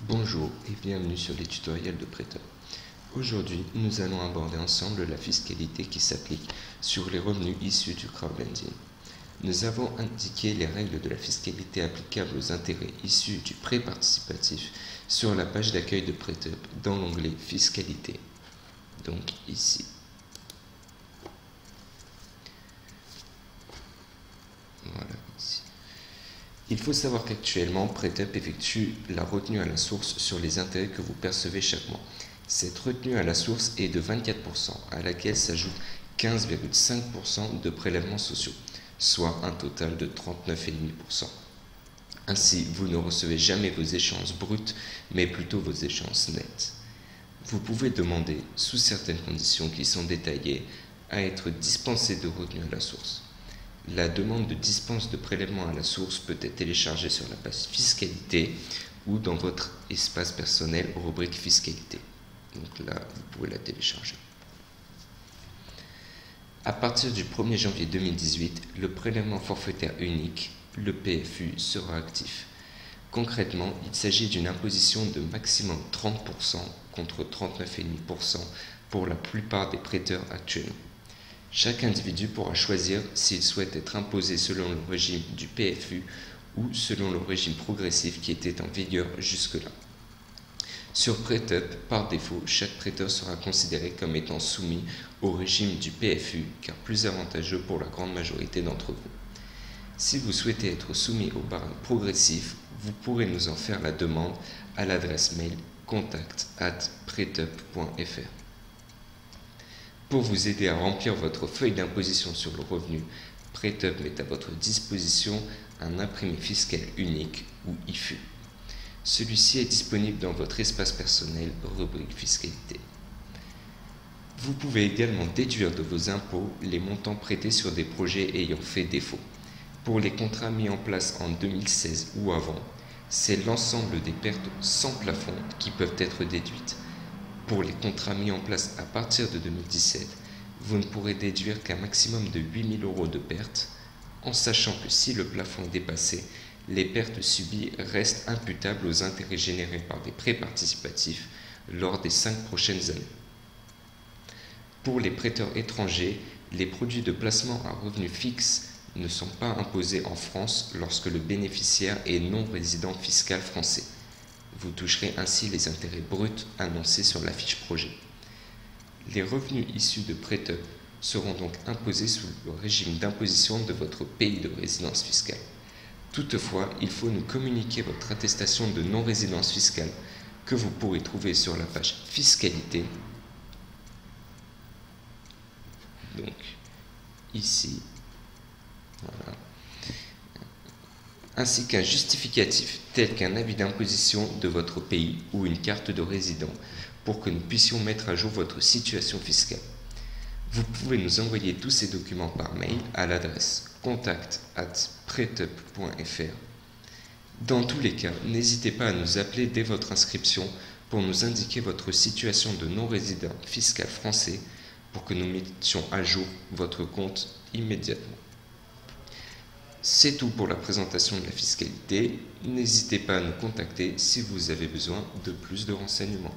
Bonjour et bienvenue sur les tutoriels de Prêteur. Aujourd'hui, nous allons aborder ensemble la fiscalité qui s'applique sur les revenus issus du crowdlending. Nous avons indiqué les règles de la fiscalité applicables aux intérêts issus du prêt participatif sur la page d'accueil de Prêteur dans l'onglet Fiscalité. Donc ici. Voilà, ici. Il faut savoir qu'actuellement, PrêtUp effectue la retenue à la source sur les intérêts que vous percevez chaque mois. Cette retenue à la source est de 24%, à laquelle s'ajoute 15,5% de prélèvements sociaux, soit un total de 39,5%. Ainsi, vous ne recevez jamais vos échéances brutes, mais plutôt vos échéances nettes. Vous pouvez demander, sous certaines conditions qui sont détaillées, à être dispensé de retenue à la source. La demande de dispense de prélèvement à la source peut être téléchargée sur la page Fiscalité ou dans votre espace personnel rubrique Fiscalité. Donc là, vous pouvez la télécharger. À partir du 1er janvier 2018, le prélèvement forfaitaire unique, le PFU, sera actif. Concrètement, il s'agit d'une imposition de maximum 30% contre 39,5% pour la plupart des prêteurs actuellement. Chaque individu pourra choisir s'il souhaite être imposé selon le régime du PFU ou selon le régime progressif qui était en vigueur jusque-là. Sur PrêtUp, par défaut, chaque prêteur sera considéré comme étant soumis au régime du PFU, car plus avantageux pour la grande majorité d'entre vous. Si vous souhaitez être soumis au barème progressif, vous pourrez nous en faire la demande à l'adresse mail contact@pretup.fr. Pour vous aider à remplir votre feuille d'imposition sur le revenu, PrêtUp met à votre disposition un imprimé fiscal unique ou IFU. Celui-ci est disponible dans votre espace personnel, rubrique Fiscalité. Vous pouvez également déduire de vos impôts les montants prêtés sur des projets ayant fait défaut. Pour les contrats mis en place en 2016 ou avant, c'est l'ensemble des pertes sans plafond qui peuvent être déduites. Pour les contrats mis en place à partir de 2017, vous ne pourrez déduire qu'un maximum de 8 000 € de pertes, en sachant que si le plafond est dépassé, les pertes subies restent imputables aux intérêts générés par des prêts participatifs lors des 5 prochaines années. Pour les prêteurs étrangers, les produits de placement à revenu fixe ne sont pas imposés en France lorsque le bénéficiaire est non résident fiscal français. Vous toucherez ainsi les intérêts bruts annoncés sur la fiche projet. Les revenus issus de PrêtUp seront donc imposés sous le régime d'imposition de votre pays de résidence fiscale. Toutefois, il faut nous communiquer votre attestation de non-résidence fiscale que vous pourrez trouver sur la page Fiscalité. Donc, ici, voilà. Ainsi qu'un justificatif tel qu'un avis d'imposition de votre pays ou une carte de résident pour que nous puissions mettre à jour votre situation fiscale. Vous pouvez nous envoyer tous ces documents par mail à l'adresse contact@pretup.fr. Dans tous les cas, n'hésitez pas à nous appeler dès votre inscription pour nous indiquer votre situation de non-résident fiscal français pour que nous mettions à jour votre compte immédiatement. C'est tout pour la présentation de la fiscalité. N'hésitez pas à nous contacter si vous avez besoin de plus de renseignements.